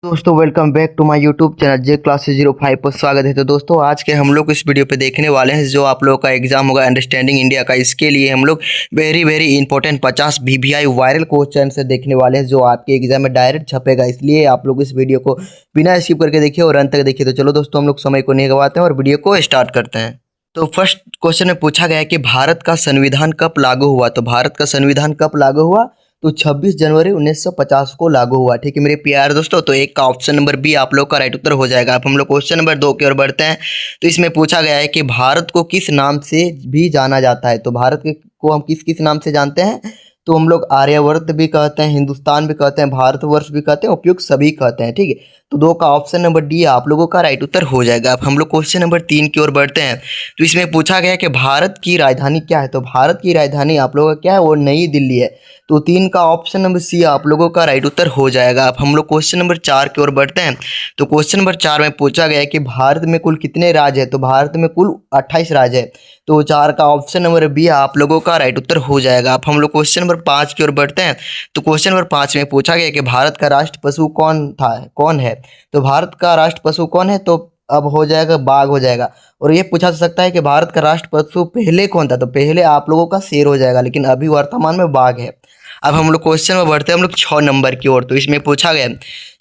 दोस्तों welcome back to my YouTube channel J classes 05 पर स्वागत है। तो दोस्तों आज के हम लोग इस वीडियो पे देखने वाले हैं जो आप लोगों का एग्जाम होगा अंडरस्टैंडिंग इंडिया का। इसके लिए हम लोग very important 50 VVI viral question से देखने वाले हैं जो आपके एग्जाम में डायरेक्ट छपेगा। इसलिए आप लोग इस वीडियो को बिना स्किप करके देखिए और अंत तक देखिए। तो चलो दोस्तों हम लोग समय को नहीं गवाते हैं और वीडियो को स्टार्ट करते हैं। तो फर्स्ट क्वेश्चन में पूछा गया है कि भारत का संविधान कब लागू हुआ। तो भारत का संविधान कब लागू हुआ? तो 26 जनवरी 1950 को लागू हुआ। ठीक है मेरे प्यारे दोस्तों। तो एक का ऑप्शन नंबर बी आप लोग का राइट उत्तर हो जाएगा। अब हम लोग क्वेश्चन नंबर 2 की ओर बढ़ते हैं। तो इसमें पूछा गया है कि भारत को किस नाम से भी जाना जाता है। तो भारत को हम किस किस नाम से जानते हैं? तो हम लोग आर्यवर्त भी कहते हैं, हिंदुस्तान भी कहते हैं, भारतवर्ष भी कहते हैं, उपयुक्त सभी कहते हैं। ठीक है, तो 2 का ऑप्शन नंबर डी आप लोगों का राइट उत्तर हो जाएगा। अब हम लोग क्वेश्चन नंबर 3 की ओर बढ़ते हैं। तो इसमें पूछा गया है कि भारत की राजधानी क्या है। तो भारत की राजधानी आप लोगों का क्या है? वो नई दिल्ली है। तो 3 का ऑप्शन नंबर सी आप लोगों का राइट उत्तर हो जाएगा। अब हम लोग क्वेश्चन नंबर 4 की ओर बढ़ते हैं। तो क्वेश्चन नंबर 4 में पूछा गया है कि भारत में कुल कितने राज्य है। तो भारत में कुल 28 राज्य है। तो 4 का ऑप्शन नंबर बी आप लोगों का राइट उत्तर हो जाएगा। अब हम लोग क्वेश्चन नंबर 5 की ओर बढ़ते हैं। तो क्वेश्चन नंबर 5 में पूछा गया कि भारत का राष्ट्र पशु कौन है। तो भारत का राष्ट्र पशु कौन है? तो अब हो जाएगा बाघ हो जाएगा। और ये पूछा जा सकता है कि भारत का राष्ट्र पशु पहले कौन था। तो पहले आप लोगों का शेर हो जाएगा, लेकिन अभी वर्तमान में बाघ है। अब हम लोग क्वेश्चन में बढ़ते हैं हम लोग 6 नंबर की ओर। तो इसमें पूछा गया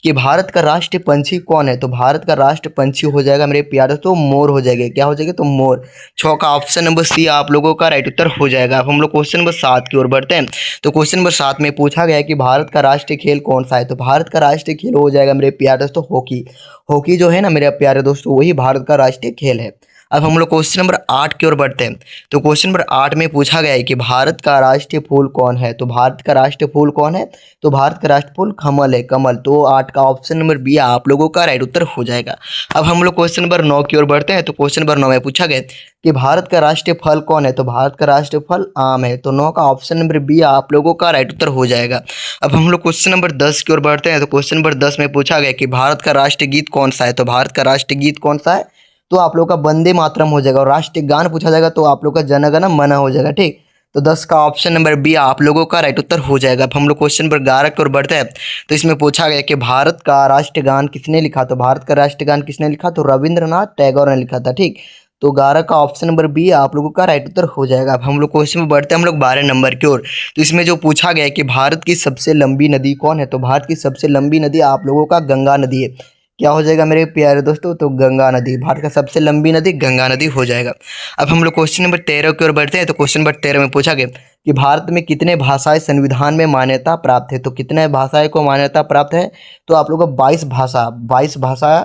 कि भारत का राष्ट्रीय पंछी कौन है। तो भारत का राष्ट्रीय पंछी हो जाएगा मेरे प्यारे, तो मोर हो जाएगा। क्या हो जाएगा? तो मोर। 6 का ऑप्शन नंबर सी आप लोगों का राइट उत्तर हो जाएगा। अब हम लोग क्वेश्चन नंबर 7 की ओर बढ़ते हैं। तो क्वेश्चन नंबर 7 में पूछा गया है कि भारत का राष्ट्रीय खेल कौन सा है। तो भारत का राष्ट्रीय खेल हो जाएगा मेरे प्यारे दोस्तों हॉकी। हॉकी जो है ना मेरे प्यारे दोस्तों, वही भारत का राष्ट्रीय खेल है। अब हम लोग क्वेश्चन नंबर 8 की ओर बढ़ते हैं। तो क्वेश्चन नंबर 8 में पूछा गया है कि भारत का राष्ट्रीय फूल कौन है। तो भारत का राष्ट्रीय फूल कौन है? तो भारत का राष्ट्रीय फूल कमल है, कमल। तो 8 का ऑप्शन नंबर बी आप लोगों का राइट उत्तर हो जाएगा। अब हम लोग क्वेश्चन नंबर 9 की ओर बढ़ते हैं। तो क्वेश्चन नंबर 9 में पूछा गया कि भारत का राष्ट्रीय फल कौन है। तो भारत का राष्ट्रीय फल आम है। तो 9 का ऑप्शन नंबर बी आप लोगों का राइट उत्तर हो जाएगा। अब हम लोग क्वेश्चन नंबर 10 की ओर बढ़ते हैं। तो क्वेश्चन नंबर 10 में पूछा गया कि भारत का राष्ट्रीय गीत कौन सा है। तो भारत का राष्ट्रीय गीत कौन सा है? तो आप लोग का वंदे मातरम हो जाएगा। और राष्ट्रीय गान पूछा जाएगा तो आप लोग का जन गण मन हो जाएगा। ठीक, तो 10 का ऑप्शन नंबर बी आप लोगों का राइट उत्तर हो जाएगा। अब हम लोग क्वेश्चन नंबर 11 की ओर बढ़ते हैं। तो इसमें पूछा गया कि भारत का राष्ट्रीय गान किसने लिखा। तो भारत का राष्ट्रीय गान किसने लिखा? तो रविंद्रनाथ टैगोर ने लिखा था। ठीक, तो 11 का ऑप्शन नंबर बी आप लोगों का राइट उत्तर हो जाएगा। अब हम लोग क्वेश्चन में बढ़ते हैं हम लोग 12 नंबर की ओर। तो इसमें जो पूछा गया है कि भारत की सबसे लंबी नदी कौन है। तो भारत की सबसे लंबी नदी आप लोगों का गंगा नदी है। क्या हो जाएगा मेरे प्यारे दोस्तों? तो गंगा नदी। भारत का सबसे लंबी नदी गंगा नदी हो जाएगा। अब हम लोग क्वेश्चन नंबर 13 की ओर बढ़ते हैं। तो क्वेश्चन नंबर 13 में पूछा गया कि भारत में कितने भाषाएं संविधान में मान्यता प्राप्त है। तो कितने भाषाएं को मान्यता प्राप्त है? तो आप लोगों को 22 भाषा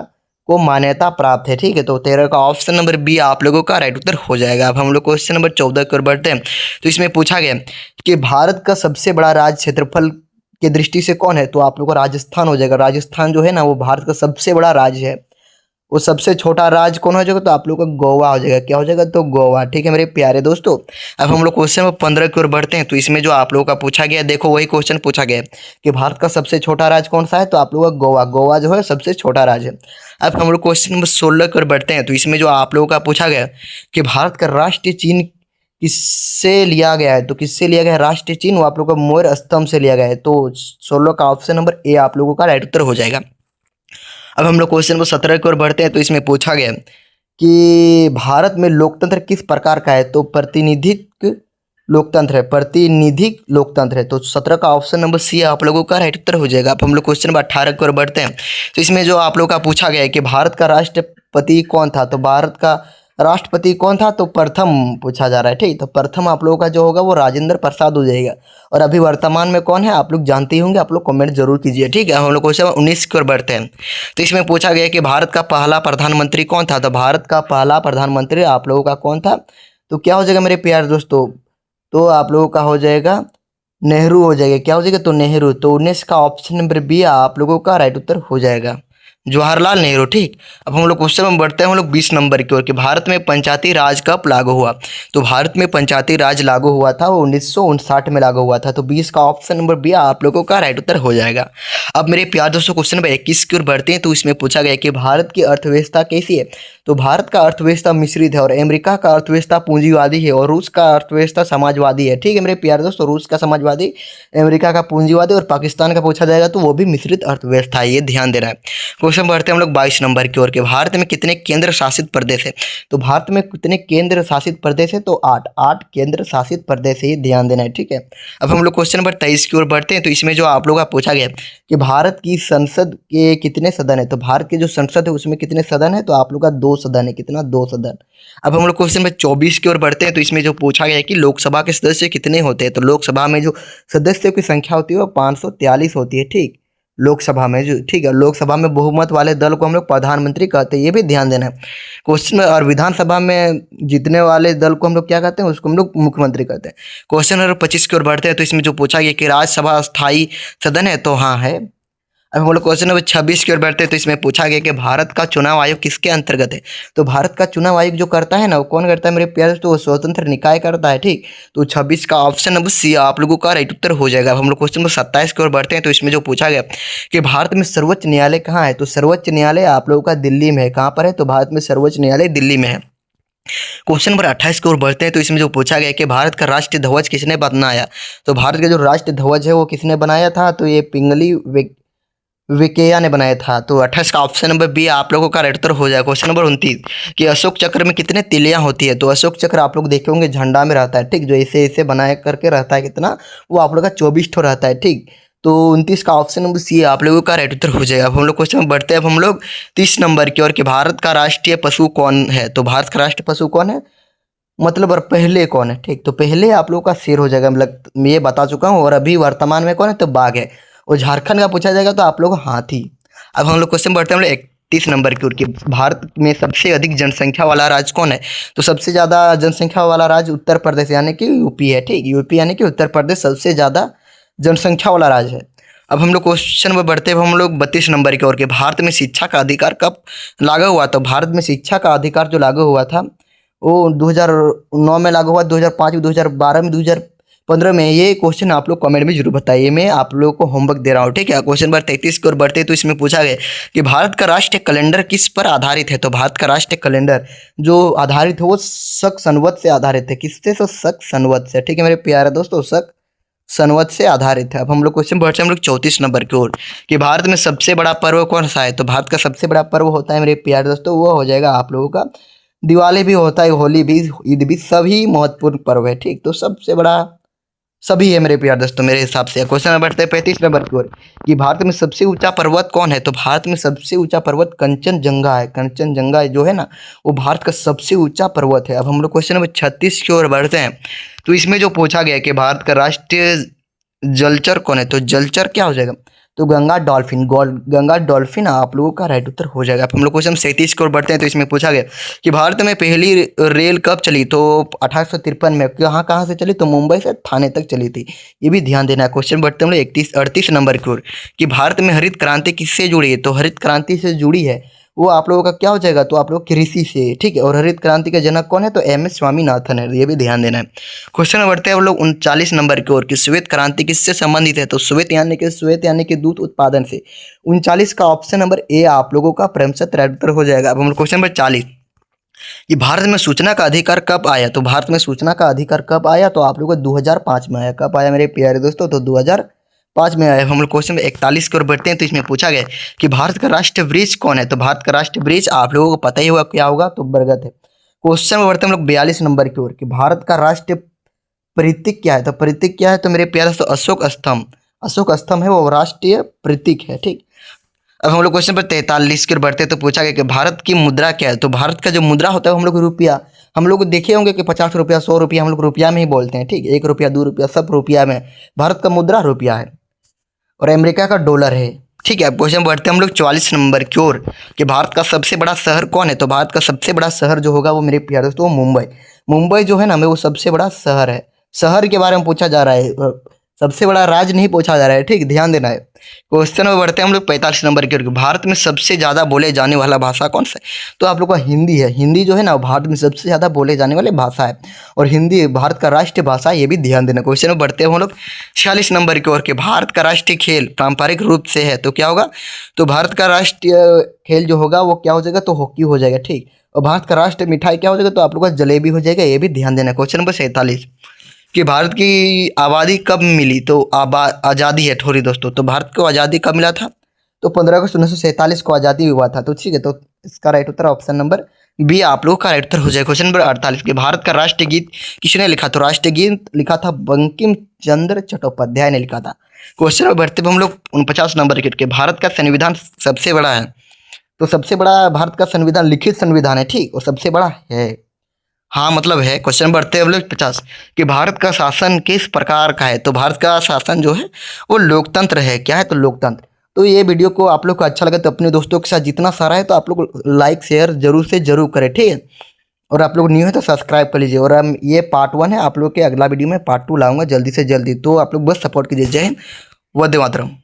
को मान्यता प्राप्त है। ठीक है, तो 13 का ऑप्शन नंबर बी आप लोगों का राइट उत्तर हो जाएगा। अब हम लोग क्वेश्चन नंबर 14 की ओर बढ़ते हैं। तो इसमें पूछा गया कि भारत का सबसे बड़ा राज्य क्षेत्रफल की दृष्टि से कौन है। तो आप लोगों को राजस्थान हो जाएगा। राजस्थान जो है ना वो भारत का सबसे बड़ा राज्य है। वो सबसे छोटा राज्य कौन हो जाएगा? तो आप लोग का गोवा हो जाएगा। क्या हो जाएगा? तो गोवा। ठीक है मेरे प्यारे दोस्तों। अब हम लोग क्वेश्चन नंबर 15 की ओर बढ़ते हैं। तो इसमें जो आप लोगों का पूछा गया देखो वही क्वेश्चन पूछा गया है कि भारत का सबसे छोटा राज्य कौन सा है। तो आप लोगों का गोवा। गोवा जो है सबसे छोटा राज्य है। अब हम लोग क्वेश्चन नंबर 16 की ओर बढ़ते हैं। तो इसमें जो आप लोगों का पूछा गया कि भारत का राष्ट्रीय चिन्ह किससे लिया गया है। तो किससे लिया गया है राष्ट्रीय चिन्ह? वो आप लोगों का मोर स्तंभ से लिया गया है। तो 16 का ऑप्शन नंबर ए आप लोगों का राइट उत्तर हो जाएगा। अब हम लोग क्वेश्चन नंबर 17 की ओर बढ़ते हैं। तो इसमें पूछा गया कि भारत में लोकतंत्र किस प्रकार का है। तो प्रतिनिधिक लोकतंत्र है। प्रतिनिधिक लोकतंत्र है। तो 17 का ऑप्शन नंबर सी आप लोगों का राइट उत्तर हो जाएगा। अब हम लोग क्वेश्चन नंबर 18 की ओर बढ़ते हैं। तो इसमें जो आप लोगों का पूछा गया है कि भारत का राष्ट्रपति कौन था। तो भारत का राष्ट्रपति कौन था? तो प्रथम पूछा जा रहा है। ठीक, तो प्रथम आप लोगों का जो होगा वो राजेंद्र प्रसाद हो जाएगा। और अभी वर्तमान में कौन है आप लोग जानते ही होंगे, आप लोग कमेंट जरूर कीजिए। ठीक है, हम लोग क्वेश्चन 19 की ओर बढ़ते हैं। तो इसमें पूछा गया कि भारत का पहला प्रधानमंत्री कौन था। तो भारत का पहला प्रधानमंत्री आप लोगों का कौन था? तो क्या हो जाएगा मेरे प्यारे दोस्तों? तो आप लोगों का हो जाएगा नेहरू हो जाएगा। क्या हो जाएगा? तो नेहरू। तो 19 का ऑप्शन नंबर बी आप लोगों का राइट उत्तर हो जाएगा। जवाहरलाल नेहरू। ठीक, अब हम लोग क्वेश्चन में बढ़ते हैं हम लोग 20 नंबर की ओर कि भारत में पंचायती राज कब लागू हुआ। तो भारत में पंचायती राज लागू हुआ था वो 1959 में लागू हुआ था। तो 20 का ऑप्शन नंबर बी आप लोगों का राइट उत्तर हो जाएगा। अब मेरे प्यार दोस्तों क्वेश्चन नंबर 21 की ओर बढ़ते हैं। तो इसमें पूछा गया कि भारत की अर्थव्यवस्था कैसी है। तो भारत का अर्थव्यवस्था मिश्रित है और अमेरिका का अर्थव्यवस्था पूंजीवादी है और रूस का अर्थव्यवस्था समाजवादी है। ठीक है मेरे प्यार दोस्तों, रूस का समाजवादी, अमेरिका का पूंजीवादी और पाकिस्तान का पूछा जाएगा तो वो भी मिश्रित अर्थव्यवस्था है, ये ध्यान देना है। क्वेश्चन बढ़ते हैं हम लोग 22 नंबर की ओर के भारत में कितने केंद्र शासित प्रदेश है। तो भारत में कितने केंद्र शासित प्रदेश है। तो 8 केंद्र शासित प्रदेश है, ये ध्यान देना है। ठीक है, अब हम लोग क्वेश्चन नंबर 23 की ओर बढ़ते हैं। तो इसमें जो आप लोग का पूछा गया कि भारत की संसद के कितने सदन है। तो भारत की जो संसद है उसमें कितने सदन है। तो आप लोग का 2 सदन है, कितना, 2 सदन। अब हम लोग क्वेश्चन नंबर 24 की ओर बढ़ते हैं। तो इसमें जो पूछा गया है कि लोकसभा के सदस्य कितने होते हैं। तो लोकसभा में जो सदस्यों की संख्या होती है वो 543 होती है। ठीक, लोकसभा में जो, ठीक है, लोकसभा में बहुमत वाले दल को हम लोग प्रधानमंत्री कहते हैं, ये भी ध्यान देना है क्वेश्चन में। और विधानसभा में जीतने वाले दल को हम लोग क्या कहते हैं, उसको हम लोग मुख्यमंत्री कहते हैं। क्वेश्चन नंबर 25 की ओर बढ़ते हैं। तो इसमें जो पूछा गया कि राज्यसभा स्थायी सदन है। तो हाँ है। अब हम लोग क्वेश्चन नंबर 26 की ओर बढ़ते हैं। तो इसमें पूछा गया कि भारत का चुनाव आयोग किसके अंतर्गत है। तो भारत का चुनाव आयोग जो करता है ना, वो कौन करता है मेरे प्यारे दोस्तों, वो स्वतंत्र निकाय करता है। ठीक, तो 26 का ऑप्शन नंबर सी आप लोगों का राइट उत्तर हो जाएगा। अब हम लोग क्वेश्चन नंबर 27 की ओर बढ़ते हैं। तो इसमें जो पूछा गया कि भारत में सर्वोच्च न्यायालय कहाँ है। तो सर्वोच्च न्यायालय आप लोगों का दिल्ली में है। कहाँ पर है। तो भारत में सर्वोच्च न्यायालय दिल्ली में है। क्वेश्चन नंबर 28 की ओर बढ़ते हैं। तो इसमें जो पूछा गया कि भारत का राष्ट्रीय ध्वज किसने बनाया। तो भारत का जो राष्ट्रीय ध्वज है वो किसने बनाया था। तो ये पिंगली विकेया ने बनाया था। तो 28 का ऑप्शन नंबर बी आप लोगों का राइट उत्तर हो जाएगा। क्वेश्चन नंबर 29 कि अशोक चक्र में कितने तिलियां होती है। तो अशोक चक्र आप लोग देखे होंगे झंडा में रहता है। ठीक, जो ऐसे ऐसे बनाया करके रहता है, कितना, वो आप लोग का 24 ठो रहता है। ठीक, तो 29 का ऑप्शन नंबर सी आप लोगों का राइट उत्तर हो जाएगा। अब हम लोग क्वेश्चन में बढ़ते हैं। अब हम लोग 30 नंबर की ओर कि भारत का राष्ट्रीय पशु कौन है। तो भारत का राष्ट्रीय पशु कौन है, मतलब और पहले कौन है। ठीक, तो पहले आप लोगों का शेर हो जाएगा, मतलब मैं ये बता चुका हूँ। और अभी वर्तमान में कौन है, तो बाघ है। और झारखंड का पूछा जाएगा तो आप लोग हाथी। अब हम लोग क्वेश्चन बढ़ते हैं हम लोग 31 नंबर की ओर कि भारत में सबसे अधिक जनसंख्या वाला राज्य कौन है। तो सबसे ज़्यादा जनसंख्या वाला राज्य उत्तर प्रदेश यानी कि यूपी है। ठीक, यूपी यानी कि उत्तर प्रदेश सबसे ज़्यादा जनसंख्या वाला राज्य है। अब हम लोग क्वेश्चन में बढ़ते हैं हम लोग 32 नंबर की ओर कि भारत में शिक्षा का अधिकार कब लागू हुआ। तो भारत में शिक्षा का अधिकार जो लागू हुआ था वो 2009 में लागू हुआ, 2005 में, 2012 में, 2015 में। ये क्वेश्चन आप लोग कमेंट में जरूर बताइए, मैं आप लोगों को होमवर्क दे रहा हूँ। ठीक है, क्वेश्चन नंबर 33 की ओर बढ़ते तो इसमें पूछा गया कि भारत का राष्ट्रीय कैलेंडर किस पर आधारित है। तो भारत का राष्ट्रीय कैलेंडर जो आधारित है वो शक संवत से आधारित है। किससे, तो शक संवत से। ठीक है मेरे प्यारे दोस्तों, शक संवत से आधारित है। अब हम लोग क्वेश्चन बढ़ते हैं हम लोग 34 नंबर की ओर कि भारत में सबसे बड़ा पर्व कौन सा है। तो भारत का सबसे बड़ा पर्व होता है मेरे प्यारे दोस्तों, वो हो जाएगा आप लोगों का दिवाली भी होता है, होली भी, ईद भी, सभी महत्वपूर्ण पर्व है। ठीक, तो सबसे बड़ा सभी है मेरे प्यार दोस्तों मेरे हिसाब से। क्वेश्चन नंबर बढ़ते हैं 35 नंबर की ओर कि भारत में सबसे ऊंचा पर्वत कौन है। तो भारत में सबसे ऊंचा पर्वत कंचनजंगा है। कंचनजंगा जो है ना, वो भारत का सबसे ऊंचा पर्वत है। अब हम लोग क्वेश्चन नंबर 36 की ओर बढ़ते हैं। तो इसमें जो पूछा गया कि भारत का राष्ट्रीय जलचर कौन है। तो जलचर क्या हो जाएगा, तो गंगा डॉल्फिन। गंगा डॉल्फिन आप लोगों का राइट उत्तर हो जाएगा। अब हम लोग क्वेश्चन 37 की ओर बढ़ते हैं। तो इसमें पूछा गया कि भारत में पहली रेल कब चली। तो 1853 में। कहाँ से चली, तो मुंबई से थाने तक चली थी, ये भी ध्यान देना है। क्वेश्चन बढ़ते हैं हम लोग 38 नंबर की ओर कि भारत में हरित क्रांति किससे जुड़ी है। तो हरित क्रांति से जुड़ी है वो आप लोगों का क्या हो जाएगा, तो आप लोग कृषि से। ठीक है, और हरित क्रांति के जनक कौन है, तो MS स्वामीनाथन है, ये भी ध्यान देना है। क्वेश्चन में बढ़ते हैं हम लोग 39 नंबर की ओर कि श्वेत क्रांति किससे संबंधित है। तो श्वेत यानी कि दूध उत्पादन से। 39 का ऑप्शन नंबर ए आप लोगों का प्रतिशत राइट उत्तर हो जाएगा। अब हम लोग क्वेश्चन नंबर 40 कि भारत में सूचना का अधिकार कब आया। तो भारत में सूचना का अधिकार कब आया, तो आप लोगों को 2005 में आया। कब आया मेरे प्यारे दोस्तों, तो 2005 में आया। हम लोग क्वेश्चन 41 की ओर बढ़ते हैं। तो इसमें पूछा गया कि भारत का राष्ट्रीय वृक्ष कौन है। तो भारत का राष्ट्रीय वृक्ष आप लोगों को पता ही होगा क्या होगा, तो बरगद है। क्वेश्चन में बढ़ते हैं हम लोग 42 नंबर की ओर कि भारत का राष्ट्रीय प्रतीक क्या है। तो प्रतीक क्या है, तो मेरे प्यारे दोस्तों अशोक स्तंभ। अशोक स्तंभ है वो राष्ट्रीय प्रतीक है। ठीक, अब हम लोग क्वेश्चन पर 43 की ओर बढ़ते हैं। तो पूछा गया कि भारत की मुद्रा क्या है। तो भारत का जो मुद्रा होता है हम लोग रुपया, हम लोग देखे होंगे कि 50 रुपया, 100 रुपया, हम लोग रुपया में ही बोलते हैं। ठीक, 1 रुपया, 2 रुपया, सब रुपया में। भारत का मुद्रा रुपया है और अमेरिका का डॉलर है। ठीक है, अब क्वेश्चन बढ़ते हैं हम लोग 44 नंबर की ओर कि भारत का सबसे बड़ा शहर कौन है। तो भारत का सबसे बड़ा शहर जो होगा वो मेरे प्यारे दोस्तों मुंबई। मुंबई जो है ना, वो सबसे बड़ा शहर है। शहर के बारे में पूछा जा रहा है, सबसे बड़ा राज्य नहीं पूछा जा रहा है, ठीक, ध्यान देना है। क्वेश्चन में बढ़ते हैं हम लोग 45 नंबर की ओर। भारत में सबसे ज़्यादा बोले जाने वाला भाषा कौन सा है? तो आप लोग का हिंदी है। हिंदी जो है ना भारत में सबसे ज़्यादा बोले जाने वाली भाषा है और हिंदी भारत का राष्ट्रीय भाषा है, ये भी ध्यान देना। क्वेश्चन में बढ़ते हैं हम लोग 46 नंबर की ओर के। भारत का राष्ट्रीय खेल पारंपरिक रूप से है तो क्या होगा? तो भारत का राष्ट्रीय खेल जो होगा वो क्या हो जाएगा? तो हॉकी हो जाएगा, ठीक। और भारत का राष्ट्रीय मिठाई क्या हो जाएगा? तो आप लोग का जलेबी हो जाएगा, ये भी ध्यान देना। क्वेश्चन नंबर 47 कि भारत की आबादी कब मिली? तो आज़ादी है थोड़ी दोस्तों। तो भारत को आज़ादी कब मिला था? तो 15 अगस्त 1947 को आज़ादी हुआ था। तो ठीक है, तो इसका राइट उत्तर ऑप्शन नंबर बी आप लोगों का राइट उत्तर हो जाएगा। क्वेश्चन नंबर 48 कि भारत का राष्ट्रीय गीत किसने लिखा? तो राष्ट्रीय गीत लिखा था बंकिम चंद्र चट्टोपाध्याय ने लिखा था। क्वेश्चन में बढ़ते हुए हम लोग 49 नंबर के। भारत का संविधान सबसे बड़ा है तो सबसे बड़ा भारत का संविधान लिखित संविधान है, ठीक, और सबसे बड़ा है, हाँ मतलब है। क्वेश्चन बढ़ते हैं हम लोग 50 कि भारत का शासन किस प्रकार का है? तो भारत का शासन जो है वो लोकतंत्र है। क्या है? तो लोकतंत्र। तो ये वीडियो को आप लोग को अच्छा लगे तो अपने दोस्तों के साथ जितना सारा है तो आप लोग लाइक शेयर जरूर से जरूर करें, ठीक है। और आप लोग न्यू है तो सब्सक्राइब कर लीजिए। और हम ये पार्ट 1 है, आप लोग के अगला वीडियो में पार्ट 2 लाऊंगा जल्दी से जल्दी, तो आप लोग बस सपोर्ट कीजिए। जय हिंद, वंदे मातरम।